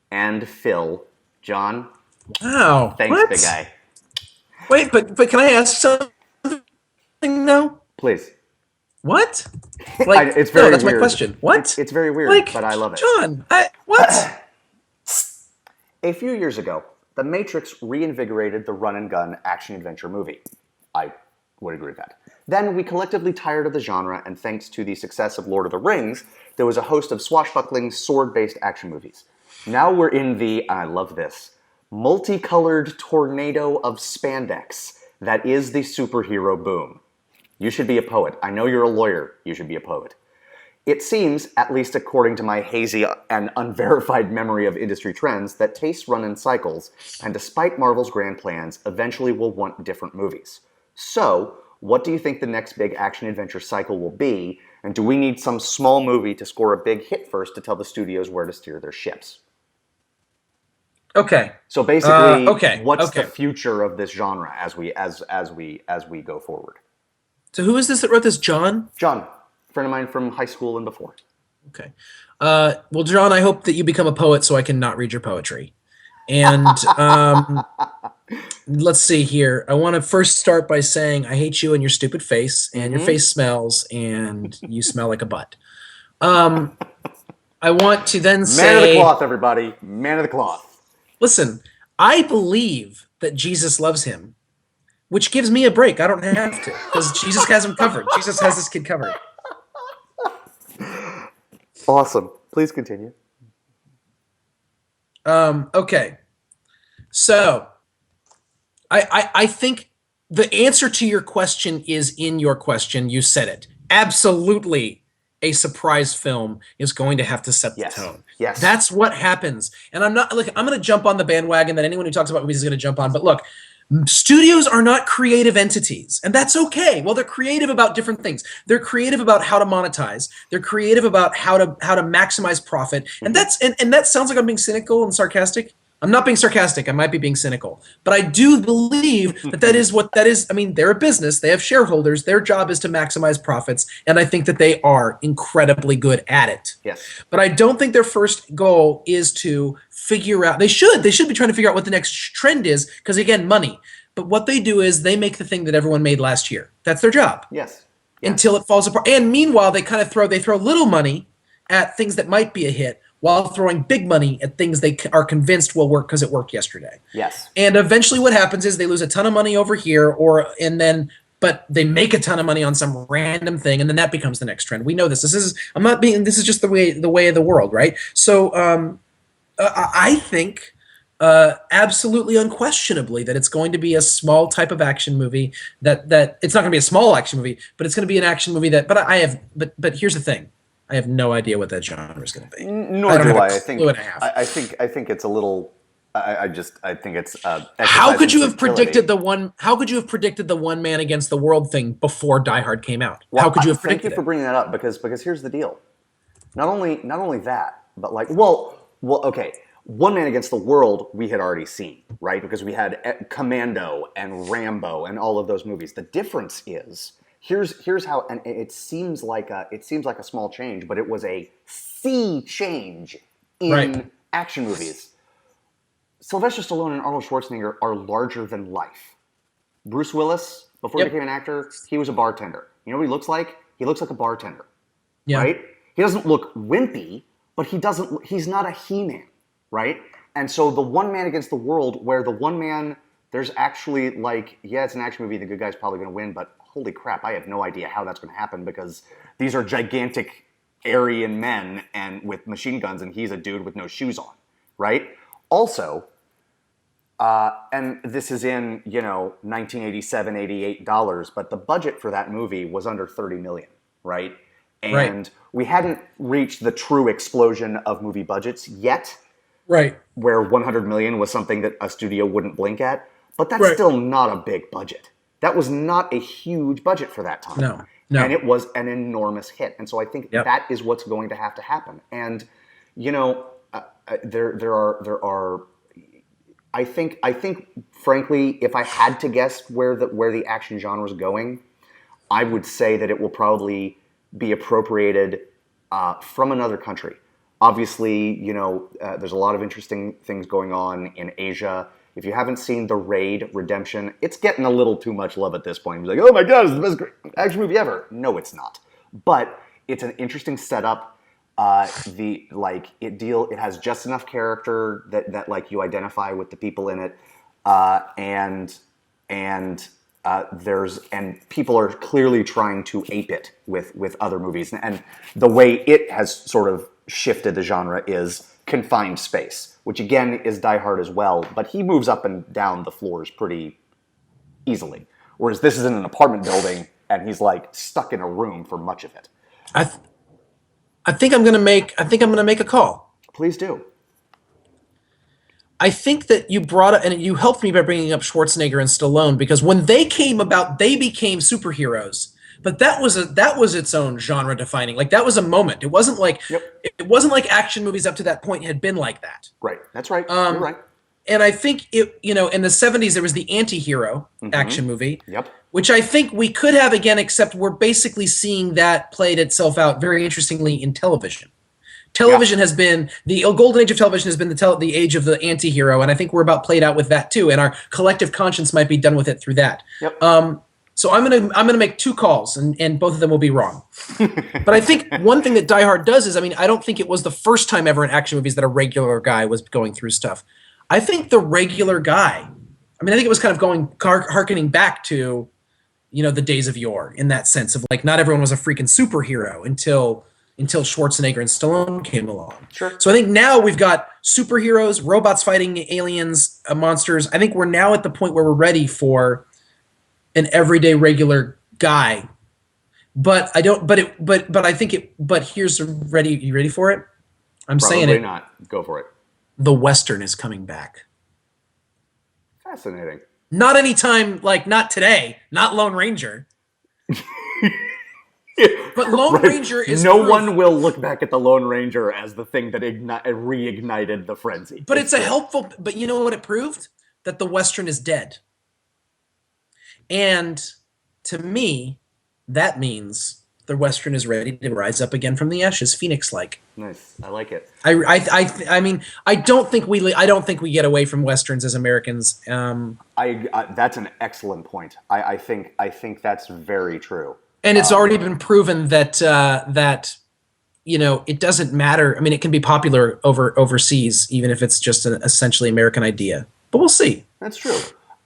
and Phil, John. Wow. Thanks, big guy. Wait, but can I ask something now? Please. What? Like, it's very that's weird. my question. What? It's very weird, like, but I love it. John, what? A few years ago, The Matrix reinvigorated the run-and-gun action-adventure movie. I would agree with that. Then we collectively tired of the genre, and thanks to the success of Lord of the Rings, there was a host of swashbuckling, sword-based action movies. Now we're in the, I love this, multicolored tornado of spandex that is the superhero boom. You should be a poet. I know you're a lawyer. You should be a poet. It seems, at least according to my hazy and unverified memory of industry trends, that tastes run in cycles, and despite Marvel's grand plans, eventually we'll want different movies. So, what do you think the next big action-adventure cycle will be, and do we need some small movie to score a big hit first to tell the studios where to steer their ships? Okay. So basically, what's the future of this genre as we go forward? So who is this that wrote this? John? John, friend of mine from high school and before. Okay. Well, John, I hope that you become a poet so I can not read your poetry. And let's see here. I want to first start by saying I hate you and your stupid face, and your face smells, and you smell like a butt. I want to then say... Man of the cloth, everybody. Man of the cloth. Listen, I believe that Jesus loves him, which gives me a break. I don't have to, because Jesus has him covered. Jesus has this kid covered. Awesome. Please continue. Okay. So, I think the answer to your question is in your question. You said it. Absolutely, a surprise film is going to have to set the tone. Yes. That's what happens. And I'm going to jump on the bandwagon that anyone who talks about movies is going to jump on. But look, studios are not creative entities, and that's okay. Well, they're creative about different things. They're creative about how to monetize. They're creative about how to maximize profit. And that sounds like I'm being cynical and sarcastic. I'm not being sarcastic. I might be being cynical. But I do believe that is what that is. I mean, they're a business. They have shareholders. Their job is to maximize profits, and I think that they are incredibly good at it. Yes. But I don't think their first goal is to figure out... They should be trying to figure out what the next trend is, because, again, money. But what they do is they make the thing that everyone made last year. That's their job. Yes. Until it falls apart. And meanwhile, they throw little money at things that might be a hit, while throwing big money at things they are convinced will work because it worked yesterday. Yes. And eventually what happens is they lose a ton of money over here, but they make a ton of money on some random thing, and then that becomes the next trend. We know this. This is just the way of the world, right? So I think absolutely unquestionably that it's going to be a small type of action movie that it's not going to be a small action movie, but it's going to be an action movie but here's the thing. I have no idea what that genre is going to be. Nor do I. I think it's a little. I think it's. How could you have predicted the one? How could you have predicted the one man against the world thing before Die Hard came out? Well, how could you have predicted it? Thank you for bringing that up because here's the deal. Not only that, but okay. One Man Against the World we had already seen, right? Because we had Commando and Rambo and all of those movies. The difference is. Here's how, and it seems like a small change, but it was a sea change in action movies. Sylvester Stallone and Arnold Schwarzenegger are larger than life. Bruce Willis, before he became an actor, he was a bartender. You know what he looks like? He looks like a bartender, right? He doesn't look wimpy, but he's not a He-Man. right? And so the one man against the world, where the one man, there's actually like, yeah, it's an action movie, the good guy's probably going to win, but holy crap, I have no idea how that's going to happen because these are gigantic Aryan men and with machine guns, and he's a dude with no shoes on, right? Also, and this is in, 1987, $88, but the budget for that movie was under 30 million, right? And we hadn't reached the true explosion of movie budgets yet, Right. where 100 million was something that a studio wouldn't blink at, but that's still not a big budget. That was not a huge budget for that time. No. And it was an enormous hit. And so I think that is what's going to have to happen. And, there are I think frankly, if I had to guess where the action genre is going, I would say that it will probably be appropriated from another country. Obviously, there's a lot of interesting things going on in Asia. If you haven't seen The Raid: Redemption, it's getting a little too much love at this point. It's like, oh my god, it's the best action movie ever. No, it's not. But it's an interesting setup. It has just enough character that like you identify with the people in it, and people are clearly trying to ape it with other movies, and the way it has sort of shifted the genre is confined space, which again is Die Hard as well, but he moves up and down the floors pretty easily, whereas this is in an apartment building and he's like stuck in a room for much of it. I think I'm gonna make a call. Please do. I think that you brought up, and you helped me by bringing up Schwarzenegger and Stallone, because when they came about, they became superheroes. But that was its own genre defining. Like that was a moment. It wasn't like action movies up to that point had been like that. Right. That's right. You're right. And I think in the 70s there was the anti-hero action movie. Yep. Which I think we could have again, except we're basically seeing that played itself out very interestingly in television. Television has been the golden age of television has been the age of the anti-hero, and I think we're about played out with that too. And our collective conscience might be done with it through that. Yep. So I'm gonna make two calls, and both of them will be wrong. But I think one thing that Die Hard does is, I don't think it was the first time ever in action movies that a regular guy was going through stuff. I think the regular guy, I think it was kind of harkening back to, the days of yore in that sense of like not everyone was a freaking superhero until Schwarzenegger and Stallone came along. Sure. So I think now we've got superheroes, robots fighting aliens, monsters. I think we're now at the point where we're ready for an everyday regular guy. But I don't. But I think it. But here's ready. You ready for it? I'm saying it. Probably not. Go for it. The Western is coming back. Fascinating. Not anytime, not today. Not Lone Ranger. But Lone Ranger is no one will look back at the Lone Ranger as the thing that reignited the frenzy. But it's a helpful. But you know what it proved? That the Western is dead. And to me, that means the Western is ready to rise up again from the ashes, Phoenix-like. Nice, I like it. I don't think we get away from Westerns as Americans. That's an excellent point. I think that's very true. And it's already been proven that it doesn't matter. It can be popular overseas, even if it's just an essentially American idea. But we'll see. That's true.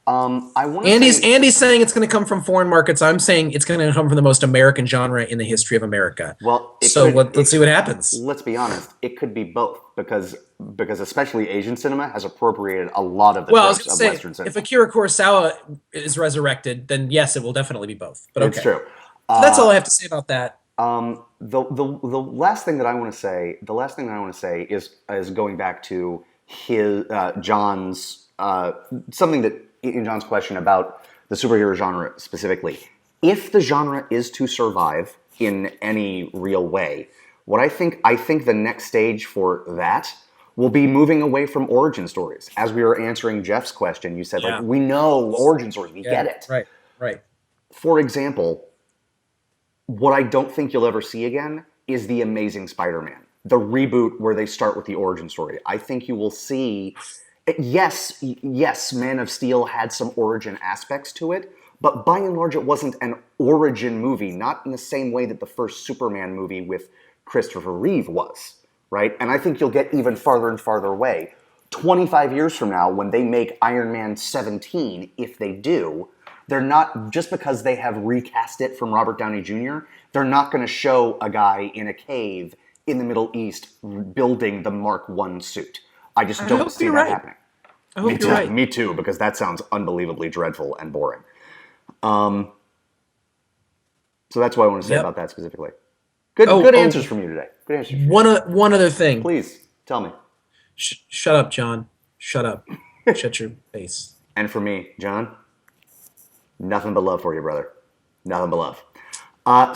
Andy's saying it's going to come from foreign markets. I'm saying it's going to come from the most American genre in the history of America. Well, let's see what happens. Let's be honest. It could be both because especially Asian cinema has appropriated a lot of the tropes of Western cinema. If Akira Kurosawa is resurrected, then yes, it will definitely be both. But okay, it's true. That's all I have to say about that. The last thing that I want to say is going back to John's something that in John's question about the superhero genre specifically. If the genre is to survive in any real way, I think the next stage for that will be moving away from origin stories. As we were answering Jeff's question, you said we know origin stories, we get it. Right. For example, what I don't think you'll ever see again is The Amazing Spider-Man, the reboot where they start with the origin story. I think you will see, yes, Man of Steel had some origin aspects to it, but by and large it wasn't an origin movie, not in the same way that the first Superman movie with Christopher Reeve was, right? And I think you'll get even farther and farther away. 25 years from now, when they make Iron Man 17, if they do, they're not, just because they have recast it from Robert Downey Jr., they're not going to show a guy in a cave in the Middle East building the Mark I suit. I just don't see that happening. I hope you're right. Me too, because that sounds unbelievably dreadful and boring. So that's what I want to say about that specifically. Good answers from you today. Good answers. One other thing. Please, tell me. Shut up, John. Shut up. Shut your face. And for me, John, nothing but love for you, brother. Nothing but love.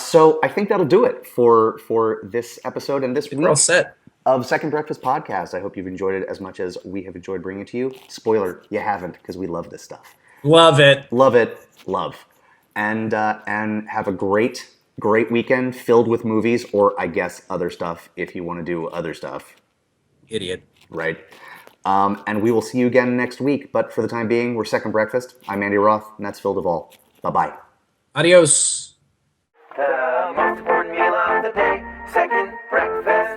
So I think that'll do it for this episode and this week. We're all set. Of Second Breakfast Podcast. I hope you've enjoyed it as much as we have enjoyed bringing it to you. Spoiler, you haven't, because we love this stuff. Love it. Love it. Love. And have a great weekend filled with movies, or I guess other stuff if you want to do other stuff. Idiot. Right. And we will see you again next week. But for the time being, we're Second Breakfast. I'm Andy Roth, and that's Phil Duvall. Bye-bye. Adios. The most important meal of the day, second breakfast.